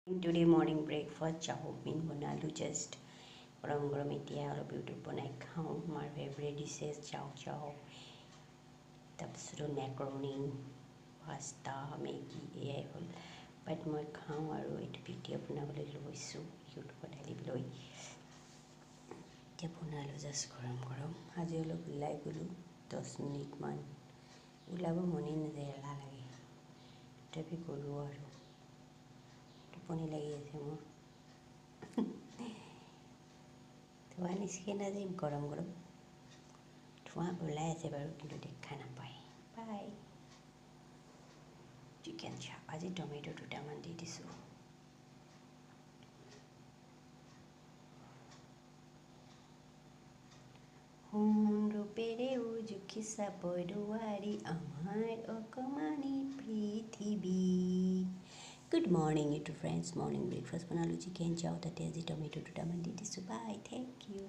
Today morning breakfast chowmein বনালোঁ just গৰম গৰম এতিয়া অলপ ইউটিউব বনাই খাওঁ মাৰ ফেভৰেট ডিছেছ চাও তাৰপিছত মেকাৰণি পাস্তা মেগী এয়াই হ'ল বাট মই খাওঁ আৰু এইটো ভিডিঅ' বনাবলৈ লৈছোঁ ইউটিউবত ঢালিবলৈ এতিয়া বনালোঁ জাষ্ট গৰম গৰম আজি অলপ ওলাই গ'লোঁ 10 মিনিটমান ওলাব মনেই নাযায় এলাহ লাগে তথাপি গ'লোঁ আৰু টোপনি লাগি আছে মোৰ ধোঁৱা নিচিনা আজি গৰম গৰম ধোঁৱা ওলাই আছে বাৰু কিন্তু দেখা নাপায় বাই চিকেন চাপ আজি টমেটো দুটামান দি দিছোঁ ৰূপেৰেও জুখি চাব নোৱাৰি আমাৰ অকমানি পৃথিৱী Good morning, YouTube friends. Morning breakfast. Banalu chicken chow. That is the tomato. Tuta mandi disu. Bye. Thank you.